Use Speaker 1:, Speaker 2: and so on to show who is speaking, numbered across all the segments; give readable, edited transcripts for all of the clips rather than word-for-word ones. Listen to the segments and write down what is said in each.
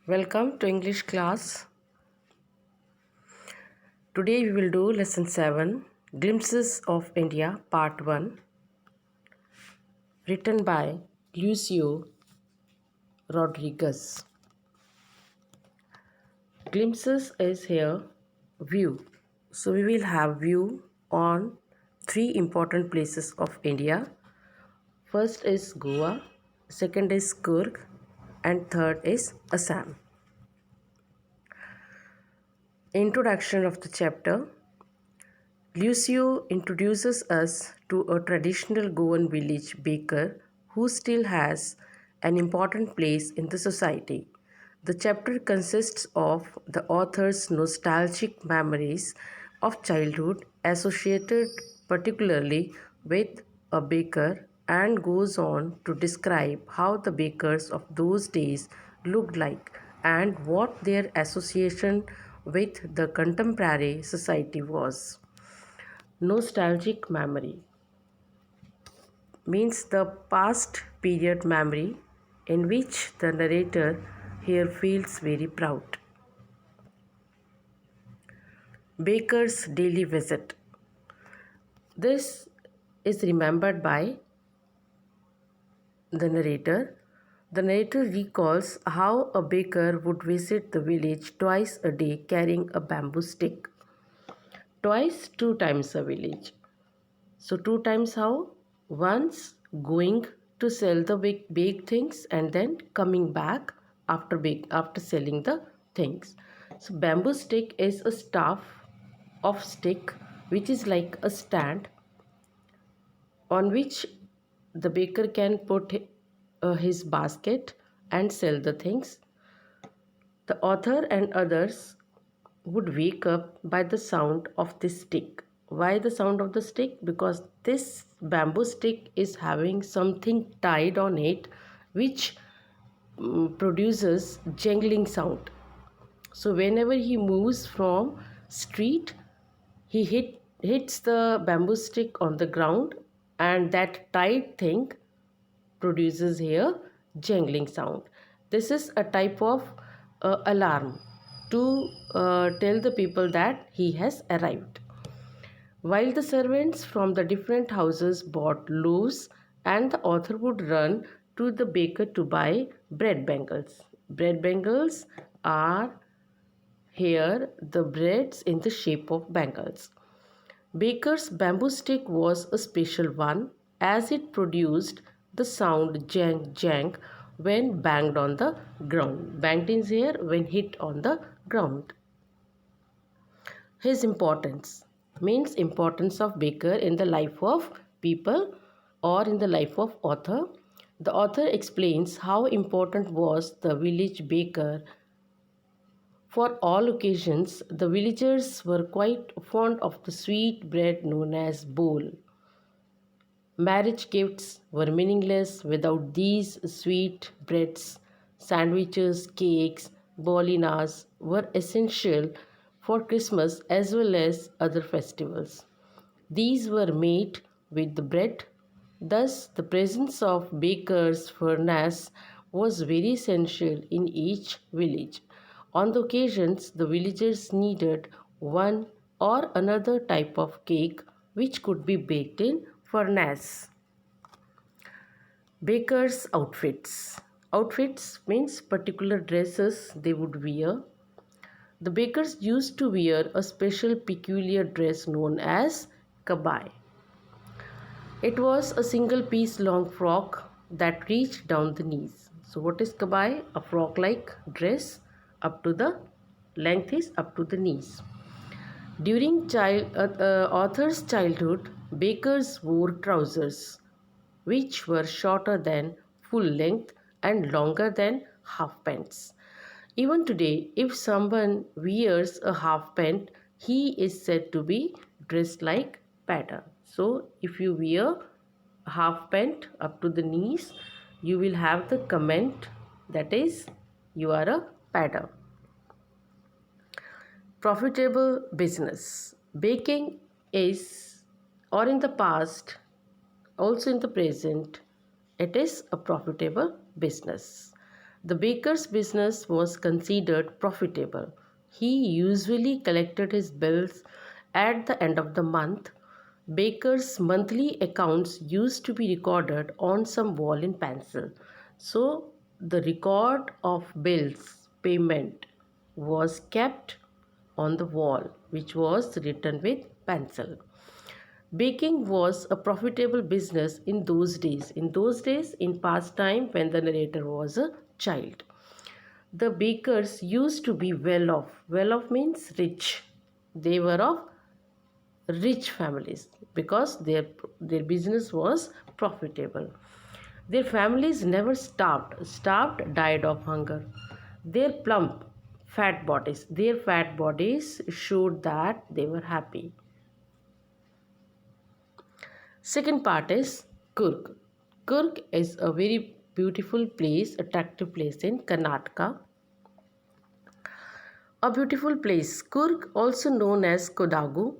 Speaker 1: Welcome to English class. Today we will do lesson 7, Glimpses of India, part 1, written by Lucio Rodriguez. Glimpses is here view. So we will have view on three important places of India. First is Goa, second is Coorg, and third is Assam. Introduction of the chapter. Lucio introduces us to a traditional Goan village baker who still has an important place in the society. The chapter consists of the author's nostalgic memories of childhood associated particularly with a baker and goes on to describe how the bakers of those days looked like and what their association with the contemporary society was. Nostalgic memory means the past period memory in which the narrator here feels very proud. Baker's daily visit. This is remembered by the narrator. The narrator recalls how a baker would visit the village twice a day carrying a bamboo stick. Twice, two times a village. So two times how? Once going to sell the baked things and then coming back after selling the things. So bamboo stick is a staff of stick which is like a stand on which the baker can put his basket and sell the things. The author and others would wake up by the sound of this stick. Why the sound of the stick? Because this bamboo stick is having something tied on it which produces jangling sound. So whenever he moves from street, he hits the bamboo stick on the ground and that tied thing produces here jangling sound. This is a type of alarm to tell the people that he has arrived. While the servants from the different houses bought loaves and the author would run to the baker to buy bread bangles. Bread bangles are here the breads in the shape of bangles. Baker's bamboo stick was a special one as it produced the sound jang jang when banged on the ground. Banged is here when hit on the ground. His importance means importance of baker in the life of people or in the life of author. The author explains how important was the village baker. For all occasions, the villagers were quite fond of the sweet bread known as bole. Marriage gifts were meaningless without these sweet breads. Sandwiches, cakes, bolinas were essential for Christmas as well as other festivals. These were made with the bread. Thus, the presence of baker's furnace was very essential in each village. On the occasions, the villagers needed one or another type of cake which could be baked in furnace. Bakers' outfits. Outfits means particular dresses they would wear. The bakers used to wear a special peculiar dress known as kabai. It was a single piece long frock that reached down the knees. So what is kabai? A frock like dress up to the length is up to the knees. During author's childhood, bakers wore trousers which were shorter than full length and longer than half pants. Even today, if someone wears a half pant, he is said to be dressed like pattern. So, if you wear a half pant up to the knees, you will have the comment that is you are a pattern. Profitable business. Baking is, or in the past, also in the present, it is a profitable business. The baker's business was considered profitable. He usually collected his bills at the end of the month. Baker's monthly accounts used to be recorded on some wall in pencil. So, the record of bills payment was kept on the wall, which was written with pencil. Baking was a profitable business in those days. In those days, in past time when the narrator was a child. The bakers used to be well off. Well off means rich. They were of rich families because their business was profitable. Their families never starved. Starved died of hunger. Their fat bodies showed that they were happy. Second part is Kurg. Kurg is a very beautiful place, attractive place in Karnataka. A beautiful place, Kurg, also known as Kodagu,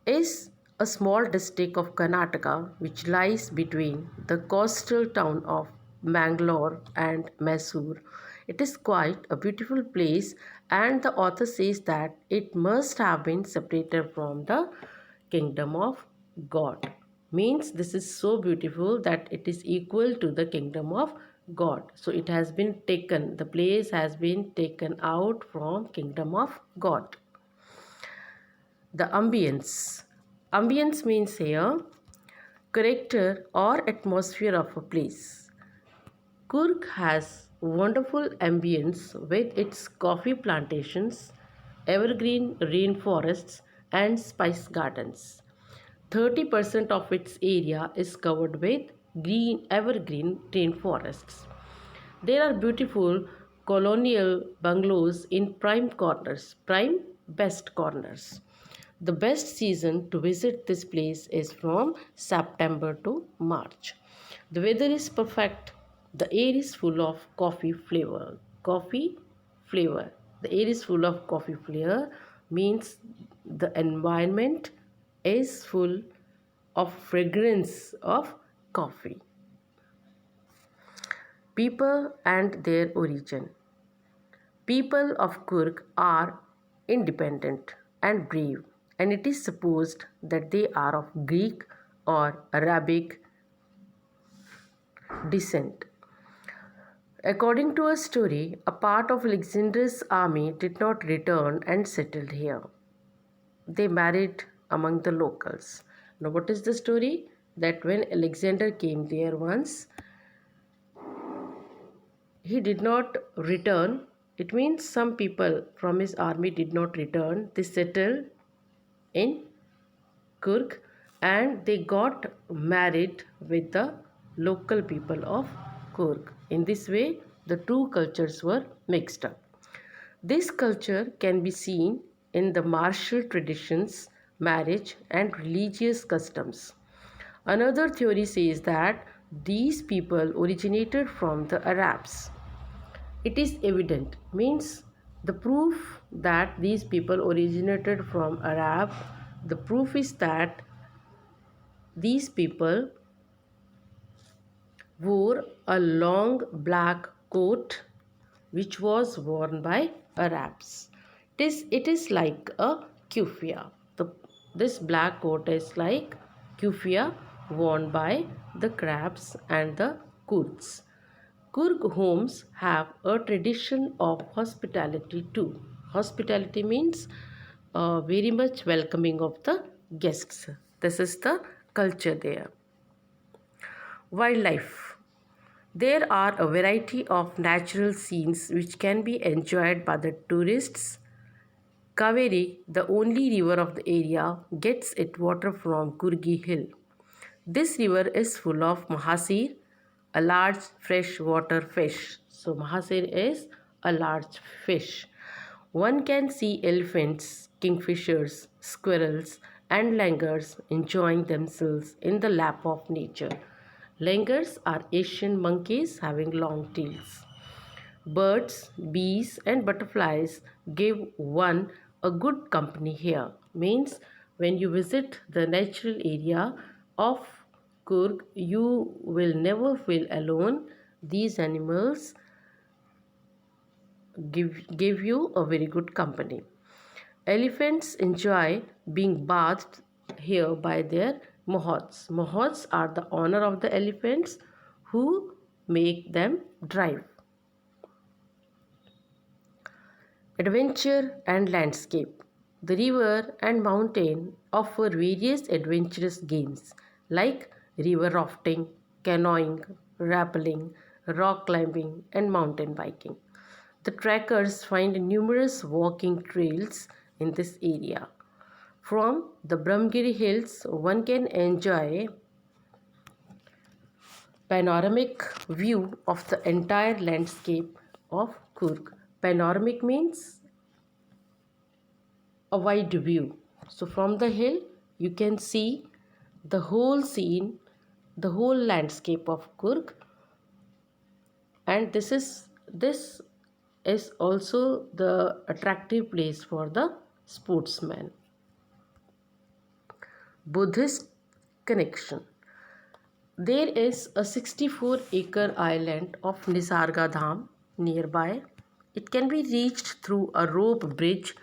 Speaker 1: is a small district of Karnataka which lies between the coastal town of Mangalore and Mysore. It is quite a beautiful place, and the author says that it must have been separated from the kingdom of God. Means this is so beautiful that it is equal to the kingdom of God. So it has been taken, the place has been taken out from kingdom of God. The ambience. Ambience means here character or atmosphere of a place. Kurg has wonderful ambience with its coffee plantations, evergreen rainforests, and spice gardens. 30% of its area is covered with green evergreen rainforests. There are beautiful colonial bungalows in prime best corners. The best season to visit this place is from September to March. The weather is perfect. The air is full of coffee flavor. Coffee flavor. The air is full of coffee flavor means the environment is full of fragrance of coffee. People and their origin. People of Kurg are independent and brave, and it is supposed that they are of Greek or Arabic descent. According to a story, a part of Alexander's army did not return and settled here. They married among the locals. Now, what is the story? That when Alexander came there once, he did not return. It means some people from his army did not return. They settled in Kurg and they got married with the local people of Kurg. In this way, the two cultures were mixed up. This culture can be seen in the martial traditions, marriage, and religious customs. Another theory says that these people originated from the Arabs. It is evident, means the proof that these people originated from Arab, the proof is that these people wore a long black coat which was worn by Arabs. It is like a kufiya. This black coat is like kufiya worn by the Arabs and the Kurds. Kurg homes have a tradition of hospitality too. Hospitality means very much welcoming of the guests. This is the culture there. Wildlife. There are a variety of natural scenes which can be enjoyed by the tourists. Kaveri, the only river of the area, gets its water from Kurgi Hill. This river is full of mahasir, a large freshwater fish. So, mahasir is a large fish. One can see elephants, kingfishers, squirrels, and langurs enjoying themselves in the lap of nature. Langurs are Asian monkeys having long tails. Birds, bees, and butterflies give one a good company here. Means when you visit the natural area of Kurg, you will never feel alone. These animals give you a very good company. Elephants enjoy being bathed here by their mahots. Mahots are the owner of the elephants who make them drive. Adventure and landscape. The river and mountain offer various adventurous games like river rafting, canoeing, rappelling, rock climbing, and mountain biking. The trekkers find numerous walking trails in this area. From the Brahmagiri Hills, one can enjoy panoramic view of the entire landscape of Coorg. Panoramic means a wide view. So from the hill, you can see the whole scene, the whole landscape of Coorg, and this is also the attractive place for the sportsman. Buddhist connection. There is a 64-acre island of Nisarga Dham nearby. It can be reached through a rope bridge.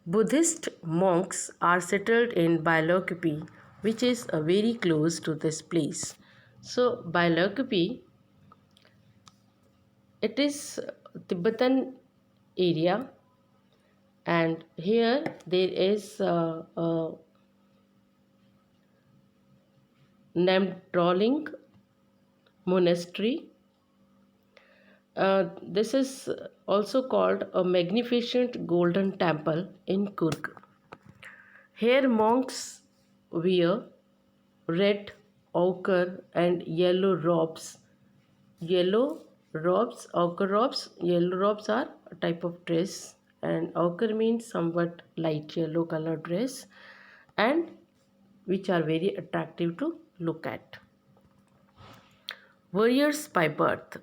Speaker 1: Buddhist monks are settled in Bailakupi, which is very close to this place. So Bailakupi, it is Tibetan area, and here there is a Namdroling monastery. This is also called a magnificent golden temple in Coorg. Here monks wear red, ochre and yellow robes. Ochre robes. Yellow robes are a type of dress, and ochre means somewhat light yellow color dress, and which are very attractive to look at. Warriors by birth.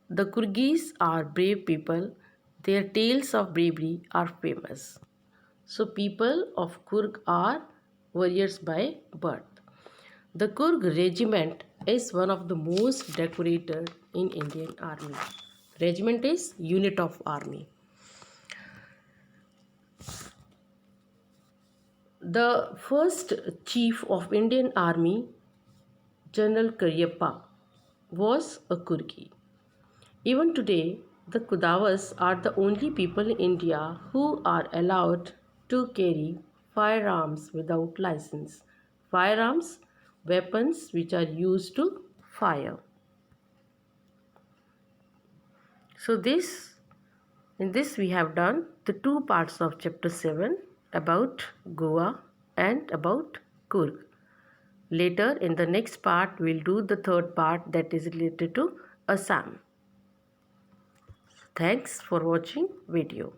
Speaker 1: The Kurgis are brave people. Their tales of bravery are famous. So, people of Kurg are warriors by birth. The Kurg regiment is one of the most decorated in Indian Army. Regiment is unit of army. The first chief of Indian Army, General Karyappa, was a Kurgi. Even today, the Kudavas are the only people in India who are allowed to carry firearms without license. Firearms, weapons which are used to fire. So in this we have done the two parts of chapter 7 about Goa and about Coorg. Later in the next part we'll do the third part that is related to Assam. Thanks for watching video.